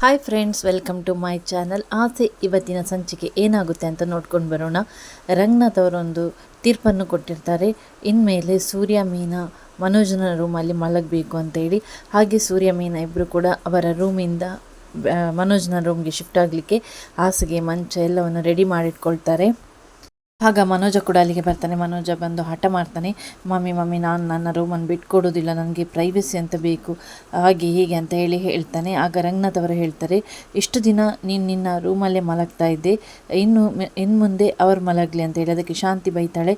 Hi friends, welcome to my channel. ಆಸೆ ಇವತ್ತಿನ ಸಂಚಿಕೆ ಏನಾಗುತ್ತೆ ಅಂತ ನೋಡ್ಕೊಂಡು ಬರೋಣ. ರಂಗನಾಥ್ ಅವರೊಂದು ತೀರ್ಪನ್ನು ಕೊಟ್ಟಿರ್ತಾರೆ. ಇನ್ಮೇಲೆ ಸೂರ್ಯ ಮೀನಾ ಮನೋಜನ ರೂಮಲ್ಲಿ ಮಲಗಬೇಕು ಅಂತೇಳಿ. ಹಾಗೆ ಸೂರ್ಯ ಮೀನಾ ಇಬ್ಬರು ಕೂಡ ಅವರ ರೂಮಿಂದ ಮನೋಜನ ರೂಮ್ಗೆ ಶಿಫ್ಟ್ ಆಗಲಿಕ್ಕೆ ಹಾಸಿಗೆ ಮಂಚ ಎಲ್ಲವನ್ನು ರೆಡಿ ಮಾಡಿಟ್ಕೊಳ್ತಾರೆ. ಆಗ ಮನೋಜ ಕೂಡ ಅಲ್ಲಿಗೆ ಬರ್ತಾನೆ. ಮನೋಜ ಬಂದು ಹಠ ಮಾಡ್ತಾನೆ, ಮಮ್ಮಿ ನಾನು ನನ್ನ ರೂಮನ್ನು ಬಿಟ್ಕೊಡೋದಿಲ್ಲ, ನನಗೆ ಪ್ರೈವಸಿ ಅಂತ ಬೇಕು, ಹಾಗೆ ಹೀಗೆ ಅಂತ ಹೇಳ್ತಾನೆ. ಆಗ ರಂಗನಾಥ್ ಅವರು ಹೇಳ್ತಾರೆ, ಇಷ್ಟು ದಿನ ನೀನು ನಿನ್ನ ರೂಮಲ್ಲೇ ಮಲಗ್ತಾ ಇದ್ದೆ, ಇನ್ನು ಮುಂದೆ ಅವ್ರು ಮಲಗಲಿ ಅಂತ ಹೇಳಿ. ಅದಕ್ಕೆ ಶಾಂತಿ ಬೈತಾಳೆ,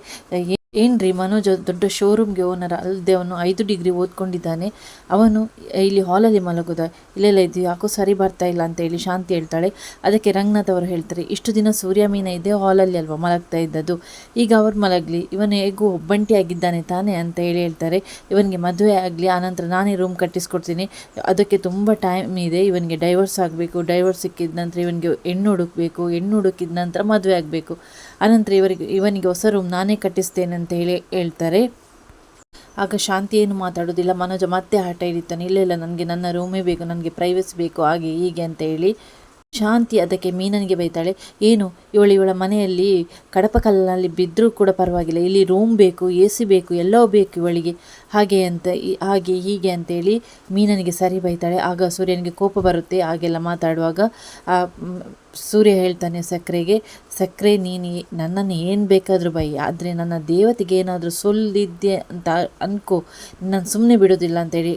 ಏನ್ರಿ ಮನೋಜ್ ದೊಡ್ಡ ಶೋರೂಮ್ಗೆ ಓನರ್ ಅಲ್ಲದೆ ಅವನು 5 ಡಿಗ್ರಿ ಓದ್ಕೊಂಡಿದ್ದಾನೆ, ಅವನು ಇಲ್ಲಿ ಹಾಲಲ್ಲಿ ಮಲಗೋದ? ಇಲ್ಲೆಲ್ಲ ಇದು ಯಾಕೋ ಸರಿ ಬರ್ತಾ ಇಲ್ಲ ಅಂತ ಹೇಳಿ ಶಾಂತಿ ಹೇಳ್ತಾಳೆ. ಅದಕ್ಕೆ ರಂಗನಾಥ್ ಅವರು ಹೇಳ್ತಾರೆ, ಇಷ್ಟು ದಿನ ಸೂರ್ಯ ಮೀನಾ ಇದೇ ಹಾಲಲ್ಲಿ ಅಲ್ವಾ ಮಲಗ್ತಾ ಇದ್ದದ್ದು, ಈಗ ಅವ್ರು ಮಲಗಲಿ, ಇವನು ಹೇಗೂ ಒಬ್ಬಂಟಿ ಆಗಿದ್ದಾನೆ ತಾನೇ ಅಂತ ಹೇಳ್ತಾರೆ. ಇವನಿಗೆ ಮದುವೆ ಆಗಲಿ, ಆನಂತರ ನಾನೇ ರೂಮ್ ಕಟ್ಟಿಸ್ಕೊಡ್ತೀನಿ, ಅದಕ್ಕೆ ತುಂಬ ಟೈಮ್ ಇದೆ, ಇವನಿಗೆ ಡೈವರ್ಸ್ ಆಗಬೇಕು, ಡೈವರ್ಸ್ ಸಿಕ್ಕಿದ ನಂತರ ಇವನಿಗೆ ಹೆಣ್ಣು ಹುಡುಕಬೇಕು, ಹೆಣ್ಣು ಹುಡುಕಿದ ನಂತರ ಮದುವೆ ಆಗಬೇಕು, ಆನಂತರ ಇವನಿಗೆ ಹೊಸ ರೂಮ್ ನಾನೇ ಕಟ್ಟಿಸ್ತೇನೆ ಅಂತ ಹೇಳ್ತಾರೆ. ಆಗ ಶಾಂತಿ ಏನು ಮಾತಾಡೋದಿಲ್ಲ. ಮನೋಜ ಮತ್ತೆ ಹಠ ಹಿಡಿತಾನೆ, ಇಲ್ಲ ನನಗೆ ನನ್ನ ರೂಮೇ ಬೇಕು, ನನಗೆ ಪ್ರೈವಸಿ ಬೇಕು, ಹಾಗೆ ಹೀಗೆ ಅಂತ ಹೇಳಿ. ಶಾಂತಿ ಅದಕ್ಕೆ ಮೀನನಿಗೆ ಬೈತಾಳೆ, ಏನು ಇವಳ ಮನೆಯಲ್ಲಿ ಕಡಪ ಕಲ್ಲಿನಲ್ಲಿ ಬಿದ್ದರೂ ಕೂಡ ಪರವಾಗಿಲ್ಲ, ಇಲ್ಲಿ ರೂಮ್ ಬೇಕು, AC ಬೇಕು, ಎಲ್ಲವೂ ಬೇಕು ಇವಳಿಗೆ, ಹಾಗೆ ಹೀಗೆ ಅಂತೇಳಿ ಮೀನನಿಗೆ ಸರಿ ಬೈತಾಳೆ. ಆಗ ಸೂರ್ಯನಿಗೆ ಕೋಪ ಬರುತ್ತೆ. ಹಾಗೆಲ್ಲ ಮಾತಾಡುವಾಗ ಸೂರ್ಯ ಹೇಳ್ತಾನೆ ಸಕ್ಕರೆ ನೀನು ನನ್ನನ್ನು ಏನು ಬೇಕಾದರೂ ಬೈ, ಆದರೆ ನನ್ನ ದೇವತೆಗೆ ಏನಾದರೂ ಸೊಲ್ಲಿದ್ದೆ ಅಂತ ಅನ್ಕೋ, ನಾನು ಸುಮ್ಮನೆ ಬಿಡೋದಿಲ್ಲ ಅಂತೇಳಿ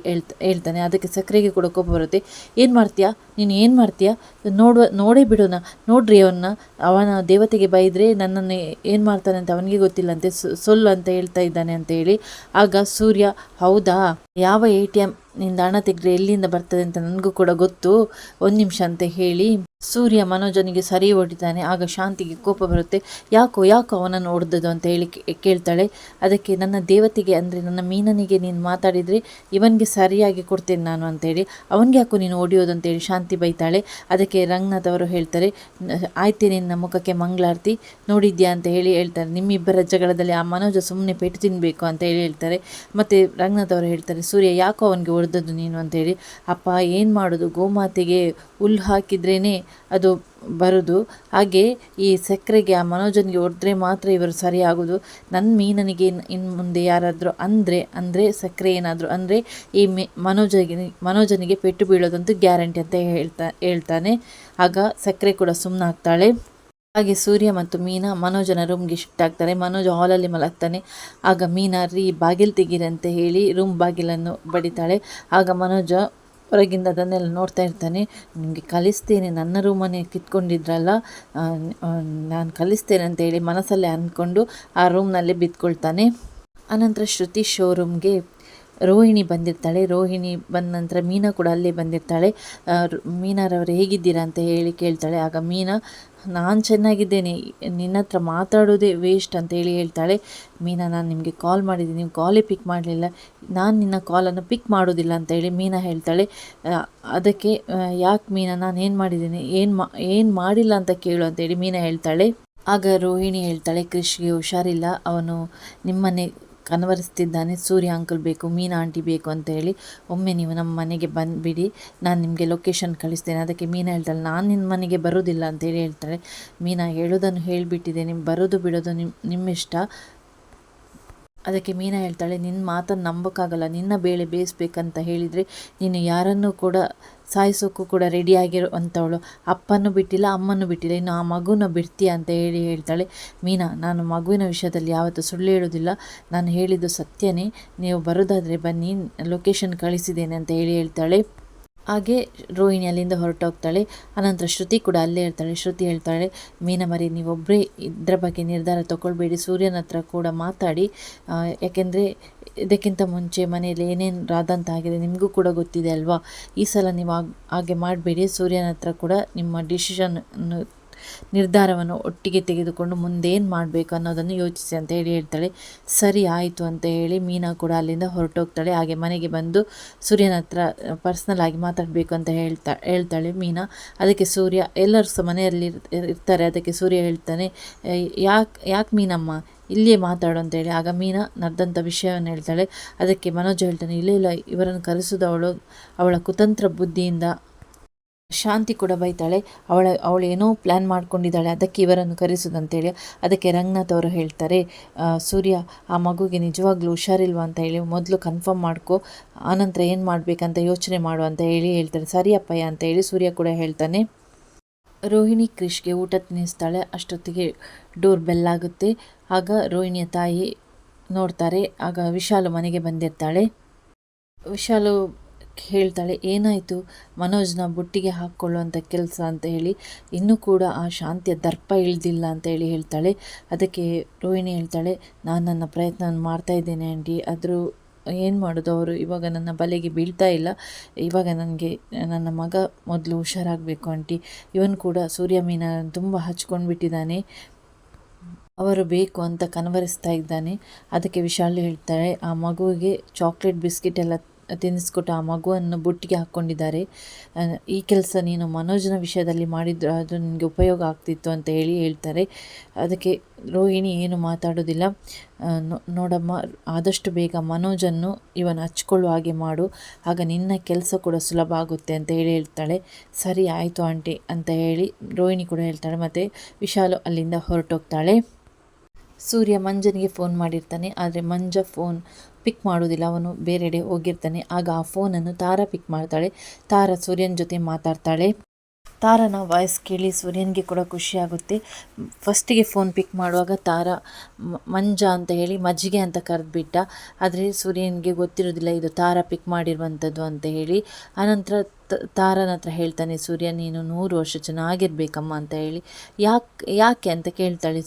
ಹೇಳ್ತಾನೆ. ಅದಕ್ಕೆ ಸಕ್ಕರೆಗೆ ಕೂಡ ಕೋಪ ಬರುತ್ತೆ. ಏನು ಮಾಡ್ತೀಯಾ ನೋಡೇ ಬಿಡೋಣ, ನೋಡ್ರಿ ಅವನ ದೇವತೆಗೆ ಬೈದರೆ ನನ್ನನ್ನು ಏನು ಮಾಡ್ತಾನೆ ಅಂತ ಅವನಿಗೆ ಗೊತ್ತಿಲ್ಲಂತೆ, ಸೊಲ್ಲು ಅಂತ ಹೇಳ್ತಾ ಇದ್ದಾನೆ ಅಂತ ಹೇಳಿ. ಆಗ ಸೂರ್ಯ, ಹೌದಾ, ಯಾವ ATM ನಿಂದ ಹಣ ತೆಗೆದ್ರೆ ಎಲ್ಲಿಂದ ಬರ್ತದೆ ಅಂತ ನನಗೂ ಕೂಡ ಗೊತ್ತು, 1 ನಿಮಿಷ ಅಂತ ಹೇಳಿ ಸೂರ್ಯ ಮನೋಜನಿಗೆ ಸರಿ ಹೊಡಿತಾನೆ. ಆಗ ಶಾಂತಿಗೆ ಕೋಪ ಬರುತ್ತೆ, ಯಾಕೋ ಅವನನ್ನು ಹೊಡೆದದು ಅಂತ ಹೇಳಿ ಕೇಳ್ತಾಳೆ. ಅದಕ್ಕೆ ನನ್ನ ದೇವತೆಗೆ ಅಂದರೆ ನನ್ನ ಮೀನನಿಗೆ ನೀನು ಮಾತಾಡಿದರೆ ಇವನಿಗೆ ಸರಿಯಾಗಿ ಕೊಡ್ತೇನೆ ನಾನು ಅಂತೇಳಿ, ಅವನಿಗೆ ಯಾಕೋ ನೀನು ಹೊಡಿಯೋದು ಅಂತೇಳಿ ಶಾಂತಿ ಬೈತಾಳೆ. ಅದಕ್ಕೆ ರಂಗನಾಥ್ ಅವರು ಹೇಳ್ತಾರೆ, ಆಯ್ತು ನಿನ್ನ ಮುಖಕ್ಕೆ ಮಂಗಳಾರತಿ, ನೋಡಿದ್ಯಾ ಅಂತ ಹೇಳ್ತಾರೆ. ನಿಮ್ಮಿಬ್ಬರ ಜಗಳದಲ್ಲಿ ಆ ಮನೋಜ ಸುಮ್ಮನೆ ಪೆಟ್ಟು ತಿನ್ನಬೇಕು ಅಂತ ಹೇಳ್ತಾರೆ. ಮತ್ತು ರಂಗನಾಥ್ ಅವರು ಹೇಳ್ತಾರೆ, ಸೂರ್ಯ ಯಾಕೋ ಅವನಿಗೆ ಹೊಡೆದದ್ದು ನೀನು ಅಂತೇಳಿ. ಅಪ್ಪ ಏನು ಮಾಡೋದು, ಗೋಮಾತೆಗೆ ಹುಲ್ಲು ಹಾಕಿದ್ರೇ ಅದು ಬರೋದು, ಹಾಗೆ ಈ ಸಕ್ಕರೆಗೆ ಆ ಮನೋಜನಿಗೆ ಹೊಡೆದ್ರೆ ಮಾತ್ರ ಇವರು ಸರಿ ಆಗೋದು. ನನ್ನ ಮೀನನಿಗೆ ಇನ್ನು ಮುಂದೆ ಯಾರಾದರೂ ಅಂದರೆ ಸಕ್ಕರೆ ಏನಾದರೂ ಅಂದರೆ ಈ ಮನೋಜನಿಗೆ ಪೆಟ್ಟು ಬೀಳೋದಂತೂ ಗ್ಯಾರಂಟಿ ಅಂತ ಹೇಳ್ತಾನೆ. ಆಗ ಸಕ್ಕರೆ ಕೂಡ ಸುಮ್ಮನಾಗ್ತಾಳೆ. ಹಾಗೆ ಸೂರ್ಯ ಮತ್ತು ಮೀನಾ ಮನೋಜನ ರೂಮ್ಗೆ ಶಿಫ್ಟ್ ಆಗ್ತಾರೆ. ಮನೋಜ್ ಹಾಲಲ್ಲಿ ಮಲಗ್ತಾನೆ. ಆಗ ಮೀನಾ ಬಾಗಿಲು ತೆಗೀರಿ ಅಂತ ಹೇಳಿ ರೂಮ್ ಬಾಗಿಲನ್ನು ಬಡಿತಾಳೆ. ಆಗ ಮನೋಜ ಹೊರಗಿಂದ ಅದನ್ನೆಲ್ಲ ನೋಡ್ತಾ ಇರ್ತಾನೆ. ನಿಮಗೆ ಕಲಿಸ್ತೇನೆ, ನನ್ನ ರೂಮನ್ನೇ ಕಿತ್ಕೊಂಡಿದ್ರಲ್ಲ, ನಾನು ಕಲಿಸ್ತೇನೆ ಅಂತ ಹೇಳಿ ಮನಸ್ಸಲ್ಲೇ ಅಂದ್ಕೊಂಡು ಆ ರೂಮ್ನಲ್ಲೇ ಬಿದ್ಕೊಳ್ತಾನೆ. ಅನಂತರ ಶ್ರುತಿ ಶೋರೂಮ್ಗೆ ರೋಹಿಣಿ ಬಂದಿರ್ತಾಳೆ. ರೋಹಿಣಿ ಬಂದ ನಂತರ ಮೀನಾ ಕೂಡ ಅಲ್ಲೇ ಬಂದಿರ್ತಾಳೆ. ಮೀನಾರವರು ಹೇಗಿದ್ದೀರಾ ಅಂತ ಹೇಳಿ ಕೇಳ್ತಾಳೆ. ಆಗ ಮೀನಾ, ನಾನು ಚೆನ್ನಾಗಿದ್ದೇನೆ, ನಿನ್ನ ಹತ್ರ ಮಾತಾಡೋದೇ ವೇಸ್ಟ್ ಅಂತ ಹೇಳ್ತಾಳೆ. ಮೀನಾ, ನಾನು ನಿಮಗೆ ಕಾಲ್ ಮಾಡಿದ್ದೀನಿ, ನೀವು ಕಾಲೇ ಪಿಕ್ ಮಾಡಲಿಲ್ಲ, ನಾನು ನಿನ್ನ ಕಾಲನ್ನು ಪಿಕ್ ಮಾಡೋದಿಲ್ಲ ಅಂತ ಹೇಳಿ ಮೀನಾ ಹೇಳ್ತಾಳೆ. ಅದಕ್ಕೆ ಯಾಕೆ ಮೀನಾ, ನಾನು ಏನು ಮಾಡಿದ್ದೀನಿ, ಏನು ಮಾಡಿಲ್ಲ ಅಂತ ಕೇಳು ಅಂತೇಳಿ ಮೀನಾ ಹೇಳ್ತಾಳೆ. ಆಗ ರೋಹಿಣಿ ಹೇಳ್ತಾಳೆ, ಕ್ರಿಶ್ಗೆ ಹುಷಾರಿಲ್ಲ, ಅವನು ನಿಮ್ಮನ್ನೇ ಕನವರಿಸ್ತಿದ್ದಾನೆ, ಸೂರ್ಯ ಅಂಕಲ್ ಬೇಕು, ಮೀನಾ ಆಂಟಿ ಬೇಕು ಅಂತ ಹೇಳಿ, ಒಮ್ಮೆ ನೀವು ನಮ್ಮ ಮನೆಗೆ ಬಂದುಬಿಡಿ, ನಾನು ನಿಮಗೆ ಲೊಕೇಶನ್ ಕಳಿಸ್ತೇನೆ. ಅದಕ್ಕೆ ಮೀನಾ ಹೇಳ್ತಾಳೆ, ನಾನು ನಿನ್ನ ಮನೆಗೆ ಬರೋದಿಲ್ಲ ಅಂತೇಳಿ ಹೇಳ್ತಾಳೆ. ಮೀನಾ, ಹೇಳೋದನ್ನು ಹೇಳಿಬಿಟ್ಟಿದೆ, ನಿಮ್ಮ ಬರೋದು ಬಿಡೋದು ನಿಮ್ಮಿಷ್ಟ. ಅದಕ್ಕೆ ಮೀನಾ ಹೇಳ್ತಾಳೆ, ನಿನ್ನ ಮಾತನ್ನು ನಂಬೋಕ್ಕಾಗಲ್ಲ, ನಿನ್ನ ಬೇಳೆ ಬೇಯಿಸ್ಬೇಕಂತ ಹೇಳಿದರೆ ನೀನು ಯಾರನ್ನೂ ಕೂಡ ಸಾಯಿಸೋಕ್ಕೂ ಕೂಡ ರೆಡಿಯಾಗಿರುವಂಥವಳು, ಅಪ್ಪನೂ ಬಿಟ್ಟಿಲ್ಲ, ಅಮ್ಮನೂ ಬಿಟ್ಟಿಲ್ಲ, ಇನ್ನು ಆ ಮಗುನ ಬಿಡ್ತೀಯ ಅಂತ ಹೇಳ್ತಾಳೆ. ಮೀನಾ, ನಾನು ಮಗುವಿನ ವಿಷಯದಲ್ಲಿ ಯಾವತ್ತೂ ಸುಳ್ಳು ಹೇಳೋದಿಲ್ಲ, ನಾನು ಹೇಳಿದ್ದು ಸತ್ಯನೇ, ನೀವು ಬರೋದಾದರೆ ಬನ್ನಿ, ಲೊಕೇಶನ್ ಕಳಿಸಿದ್ದೇನೆ ಅಂತ ಹೇಳ್ತಾಳೆ. ಹಾಗೆ ರೋಹಿಣಿ ಅಲ್ಲಿಂದ ಹೊರಟೋಗ್ತಾಳೆ. ಅನಂತರ ಶ್ರುತಿ ಕೂಡ ಅಲ್ಲೇ ಇರ್ತಾಳೆ. ಶ್ರುತಿ ಹೇಳ್ತಾಳೆ, ಮೀನಾ ಮರಿ, ನೀವೊಬ್ಬರೇ ಇದರ ಬಗ್ಗೆ ನಿರ್ಧಾರ ತಗೊಳ್ಬೇಡಿ, ಸೂರ್ಯನ ಹತ್ರ ಕೂಡ ಮಾತಾಡಿ, ಯಾಕೆಂದರೆ ಇದಕ್ಕಿಂತ ಮುಂಚೆ ಮನೆಯಲ್ಲಿ ಏನೇನು ರಾದಂತ ಆಗಿದೆ ನಿಮಗೂ ಕೂಡ ಗೊತ್ತಿದೆ ಅಲ್ವಾ, ಈ ಸಲ ನೀವು ಹಾಗೆ ಮಾಡಬೇಡಿ, ಸೂರ್ಯನ ಹತ್ರ ಕೂಡ ನಿಮ್ಮ ನಿರ್ಧಾರವನ್ನು ಒಟ್ಟಿಗೆ ತೆಗೆದುಕೊಂಡು ಮುಂದೇನು ಮಾಡಬೇಕು ಅನ್ನೋದನ್ನು ಯೋಚಿಸಿ ಅಂತ ಹೇಳ್ತಾಳೆ. ಸರಿ ಆಯಿತು ಅಂತ ಹೇಳಿ ಮೀನಾ ಕೂಡ ಅಲ್ಲಿಂದ ಹೊರಟೋಗ್ತಾಳೆ. ಹಾಗೆ ಮನೆಗೆ ಬಂದು ಸೂರ್ಯನ ಹತ್ರ ಪರ್ಸ್ನಲ್ ಆಗಿ ಮಾತಾಡಬೇಕು ಅಂತ ಹೇಳ್ತಾಳೆ ಮೀನಾ. ಅದಕ್ಕೆ ಸೂರ್ಯ, ಎಲ್ಲರೂ ಸಹ ಮನೆಯಲ್ಲಿ ಇರ್ತಾರೆ, ಅದಕ್ಕೆ ಸೂರ್ಯ ಹೇಳ್ತಾನೆ, ಯಾಕೆ ಮೀನಮ್ಮ ಇಲ್ಲಿಯೇ ಮಾತಾಡು ಅಂತೇಳಿ. ಆಗ ಮೀನಾ ನಡೆದಂಥ ವಿಷಯವನ್ನು ಹೇಳ್ತಾಳೆ. ಅದಕ್ಕೆ ಮನೋಜ್ ಹೇಳ್ತಾನೆ, ಇಲ್ಲ ಇವರನ್ನು ಕರೆಸೋದು ಅವಳ ಕುತಂತ್ರ ಬುದ್ಧಿಯಿಂದ ಶಾಂತಿ ಕೂಡ ಬೈತಾಳೆ. ಅವಳು ಏನೋ ಪ್ಲ್ಯಾನ್ ಮಾಡ್ಕೊಂಡಿದ್ದಾಳೆ, ಅದಕ್ಕೆ ಇವರನ್ನು ಕರೆಸೋದಂತೇಳಿ. ಅದಕ್ಕೆ ರಂಗನಾಥ್ ಅವರು ಹೇಳ್ತಾರೆ, ಸೂರ್ಯ ಆ ಮಗುಗೆ ನಿಜವಾಗ್ಲೂ ಹುಷಾರಿಲ್ವಾ ಅಂತ ಹೇಳಿ ಮೊದಲು ಕನ್ಫರ್ಮ್ ಮಾಡ್ಕೊ, ಆನಂತರ ಏನು ಮಾಡಬೇಕಂತ ಯೋಚನೆ ಮಾಡು ಅಂತ ಹೇಳ್ತಾರೆ. ಸರಿಯಪ್ಪಯ್ಯ ಅಂತ ಹೇಳಿ ಸೂರ್ಯ ಕೂಡ ಹೇಳ್ತಾನೆ. ರೋಹಿಣಿ ಕ್ರಿಶ್ಗೆ ಊಟ ತಿನ್ನಿಸ್ತಾಳೆ. ಅಷ್ಟೊತ್ತಿಗೆ ಡೋರ್ ಬೆಲ್ ಆಗುತ್ತೆ. ಆಗ ರೋಹಿಣಿಯ ತಾಯಿ ನೋಡ್ತಾರೆ. ಆಗ ವಿಶಾಲು ಮನೆಗೆ ಬಂದಿರ್ತಾಳೆ. ವಿಶಾಲು ಹೇಳ್ತಾಳೆ, ಏನಾಯಿತು, ಮನೋಜ್ನ ಬುಟ್ಟಿಗೆ ಹಾಕ್ಕೊಳ್ಳುವಂಥ ಕೆಲಸ ಅಂತ ಹೇಳಿ ಇನ್ನೂ ಕೂಡ ಆ ಶಾಂತಿಯ ದರ್ಪ ಇಳ್ದಿಲ್ಲ ಅಂತ ಹೇಳಿ ಹೇಳ್ತಾಳೆ. ಅದಕ್ಕೆ ರೋಹಿಣಿ ಹೇಳ್ತಾಳೆ, ನಾನು ನನ್ನ ಪ್ರಯತ್ನ ಮಾಡ್ತಾ ಇದ್ದೇನೆ ಆಂಟಿ, ಆದರೂ ಏನು ಮಾಡೋದು, ಅವರು ಇವಾಗ ನನ್ನ ಬಲೆಗೆ ಬೀಳ್ತಾ ಇಲ್ಲ. ಇವಾಗ ನನಗೆ ನನ್ನ ಮಗ ಮೊದಲು ಹುಷಾರಾಗಬೇಕು ಆಂಟಿ. ಇವನು ಕೂಡ ಸೂರ್ಯ ಮೀನ ತುಂಬ ಹಚ್ಕೊಂಡು ಬಿಟ್ಟಿದ್ದಾನೆ, ಅವರು ಬೇಕು ಅಂತ ಕನವರಿಸ್ತಾ ಇದ್ದಾನೆ. ಅದಕ್ಕೆ ವಿಶಾಲ್ ಹೇಳ್ತಾಳೆ, ಆ ಮಗುವಿಗೆ ಚಾಕ್ಲೇಟ್ ಬಿಸ್ಕೆಟ್ ಎಲ್ಲ ತಿನ್ನಿಸ್ಕೊಟ್ಟು ಆ ಮಗುವನ್ನು ಬುಟ್ಟಿಗೆ ಹಾಕ್ಕೊಂಡಿದ್ದಾರೆ. ಈ ಕೆಲಸ ನೀನು ಮನೋಜ್ನ ವಿಷಯದಲ್ಲಿ ಮಾಡಿದ್ರು ಅದು ನಿನಗೆ ಉಪಯೋಗ ಆಗ್ತಿತ್ತು ಅಂತ ಹೇಳ್ತಾರೆ. ಅದಕ್ಕೆ ರೋಹಿಣಿ ಏನು ಮಾತಾಡೋದಿಲ್ಲ. ನೋಡಮ್ಮ, ಆದಷ್ಟು ಬೇಗ ಮನೋಜನ್ನು ಇವನು ಹಚ್ಕೊಳ್ಳುವ ಹಾಗೆ ಮಾಡು, ಆಗ ನಿನ್ನ ಕೆಲಸ ಕೂಡ ಸುಲಭ ಆಗುತ್ತೆ ಅಂತ ಹೇಳ್ತಾಳೆ. ಸರಿ ಆಯಿತು ಆಂಟಿ ಅಂತ ಹೇಳಿ ರೋಹಿಣಿ ಕೂಡ ಹೇಳ್ತಾಳೆ. ಮತ್ತು ವಿಶಾಲು ಅಲ್ಲಿಂದ ಹೊರಟೋಗ್ತಾಳೆ. ಸೂರ್ಯ ಮಂಜನಿಗೆ ಫೋನ್ ಮಾಡಿರ್ತಾನೆ, ಆದರೆ ಮಂಜ ಫೋನ್ ಪಿಕ್ ಮಾಡೋದಿಲ್ಲ, ಅವನು ಬೇರೆಡೆ ಹೋಗಿರ್ತಾನೆ. ಆಗ ಆ ಫೋನನ್ನು ತಾರಾ ಪಿಕ್ ಮಾಡ್ತಾಳೆ. ತಾರಾ ಸೂರ್ಯನ ಜೊತೆ ಮಾತಾಡ್ತಾಳೆ. ತಾರನ ವಾಯ್ಸ್ ಕೇಳಿ ಸೂರ್ಯನಿಗೆ ಕೂಡ ಖುಷಿಯಾಗುತ್ತೆ. ಫಸ್ಟಿಗೆ ಫೋನ್ ಪಿಕ್ ಮಾಡುವಾಗ ತಾರಾ ಮಂಜ ಅಂತ ಹೇಳಿ ಮಜ್ಜಿಗೆ ಅಂತ ಕರೆದ್ಬಿಟ್ಟ. ಆದರೆ ಸೂರ್ಯನಿಗೆ ಗೊತ್ತಿರೋದಿಲ್ಲ ಇದು ತಾರಾ ಪಿಕ್ ಮಾಡಿರುವಂಥದ್ದು ಅಂತ ಹೇಳಿ. ಆನಂತರ ತಾರನ ಹತ್ರ ಹೇಳ್ತಾನೆ ಸೂರ್ಯ, ನೀನು 100 ವರ್ಷ ಚೆನ್ನಾಗಿರ್ಬೇಕಮ್ಮ ಅಂತ ಹೇಳಿ. ಯಾಕೆ ಅಂತ ಕೇಳ್ತಾಳೆ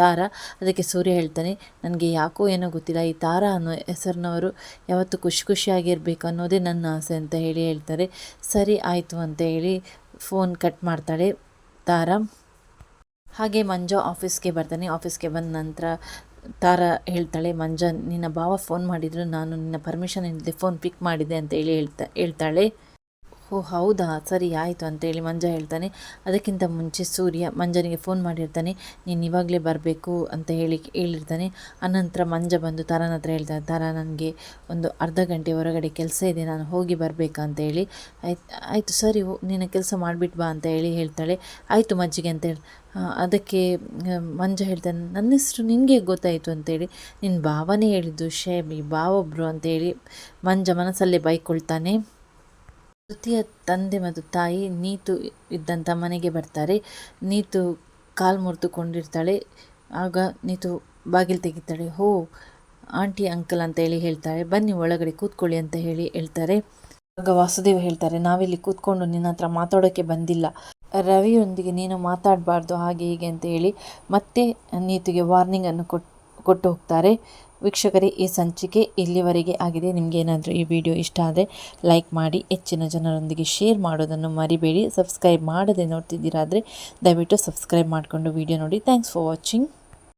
ತಾರಾ. ಅದಕ್ಕೆ ಸೂರ್ಯ ಹೇಳ್ತಾನೆ, ನನಗೆ ಯಾಕೋ ಏನೋ ಗೊತ್ತಿಲ್ಲ, ಈ ತಾರಾ ಅನ್ನೋ ಹೆಸರಿನವರು ಯಾವತ್ತೂ ಖುಷಿಯಾಗಿರ್ಬೇಕು ಅನ್ನೋದೇ ನನ್ನ ಆಸೆ ಅಂತ ಹೇಳ್ತಾರೆ. ಸರಿ ಆಯಿತು ಅಂತ ಹೇಳಿ ಫೋನ್ ಕಟ್ ಮಾಡ್ತಾಳೆ ತಾರಾ. ಹಾಗೆ ಮಂಜ ಆಫೀಸ್ಗೆ ಬರ್ತಾನೆ. ಆಫೀಸ್ಗೆ ಬಂದ ನಂತರ ತಾರಾ ಹೇಳ್ತಾಳೆ, ಮಂಜ ನಿನ್ನ ಭಾವ ಫೋನ್ ಮಾಡಿದ್ರು, ನಾನು ನಿನ್ನ ಪರ್ಮಿಷನ್ ಇಲ್ಲದೆ ಫೋನ್ ಪಿಕ್ ಮಾಡಿದೆ ಅಂತ ಹೇಳ್ತಾಳೆ. ಓ ಹೌದಾ, ಸರಿ ಆಯಿತು ಅಂತೇಳಿ ಮಂಜ ಹೇಳ್ತಾನೆ. ಅದಕ್ಕಿಂತ ಮುಂಚೆ ಸೂರ್ಯ ಮಂಜನಿಗೆ ಫೋನ್ ಮಾಡಿರ್ತಾನೆ, ನೀನು ಇವಾಗಲೇ ಬರಬೇಕು ಅಂತ ಹೇಳಿರ್ತಾನೆ. ಅನಂತರ ಮಂಜ ಬಂದು ತಾರನ ಹತ್ರ ಹೇಳ್ತಾನೆ, ತಾರ ನನಗೆ ಒಂದು ಅರ್ಧ ಗಂಟೆ ಹೊರಗಡೆ ಕೆಲಸ ಇದೆ, ನಾನು ಹೋಗಿ ಬರಬೇಕಾ ಅಂತ ಹೇಳಿ. ಆಯಿತು ಸರಿ, ನಿನ್ನ ಕೆಲಸ ಮಾಡಿಬಿಟ್ಟು ಬಾ ಅಂತ ಹೇಳ್ತಾಳೆ. ಆಯಿತು ಮಜ್ಜಿಗೆ ಅಂತ ಹೇಳಿ. ಅದಕ್ಕೆ ಮಂಜ ಹೇಳ್ತಾನೆ, ನನ್ನ ಹೆಸರು ನಿನಗೆ ಗೊತ್ತಾಯಿತು ಅಂತೇಳಿ, ನಿನ್ನ ಭಾವನೇ ಹೇಳಿದ್ದು, ಶೇಬಿ ಭಾವೊಬ್ಬರು ಅಂತೇಳಿ ಮಂಜ ಮನಸ್ಸಲ್ಲೇ ಬೈಕೊಳ್ತಾನೆ. ಶ್ರುತಿಯ ತಂದೆ ಮತ್ತು ತಾಯಿ ನೀತು ಇದ್ದಂಥ ಮನೆಗೆ ಬರ್ತಾರೆ. ನೀತು ಕಾಲು ಮುರಿದುಕೊಂಡಿರ್ತಾಳೆ. ಆಗ ನೀತು ಬಾಗಿಲು ತೆಗಿತಾಳೆ. ಹೋ ಆಂಟಿ ಅಂಕಲ್ ಅಂತ ಹೇಳ್ತಾಳೆ. ಬನ್ನಿ ಒಳಗಡೆ ಕೂತ್ಕೊಳ್ಳಿ ಅಂತ ಹೇಳ್ತಾರೆ. ಆಗ ವಾಸುದೇವ್ ಹೇಳ್ತಾರೆ, ನಾವಿಲ್ಲಿ ಕೂತ್ಕೊಂಡು ನಿನ್ನ ಹತ್ರ ಮಾತಾಡೋಕ್ಕೆ ಬಂದಿಲ್ಲ, ರವಿಯೊಂದಿಗೆ ನೀನು ಮಾತಾಡಬಾರ್ದು ಹಾಗೆ ಹೀಗೆ ಅಂತ ಹೇಳಿ ಮತ್ತೆ ನೀತಿಗೆ ವಾರ್ನಿಂಗನ್ನು ಕೊಟ್ಟು ಹೋಗ್ತಾರೆ. ವೀಕ್ಷಕರೇ, ಈ ಸಂಚಿಕೆ ಇಲ್ಲಿವರೆಗೆ ಆಗಿದೆ. ನಿಮಗೆ ಏನಾದರೂ ಈ ವಿಡಿಯೋ ಇಷ್ಟ ಆದರೆ ಲೈಕ್ ಮಾಡಿ, ಹೆಚ್ಚಿನ ಜನರೊಂದಿಗೆ ಶೇರ್ ಮಾಡೋದನ್ನು ಮರಿಬೇಡಿ. ಸಬ್ಸ್ಕ್ರೈಬ್ ಮಾಡದೆ ನೋಡ್ತಿದ್ದೀರಾದರೆ ದಯವಿಟ್ಟು ಸಬ್ಸ್ಕ್ರೈಬ್ ಮಾಡಿಕೊಂಡು ವಿಡಿಯೋ ನೋಡಿ. Thanks for watching.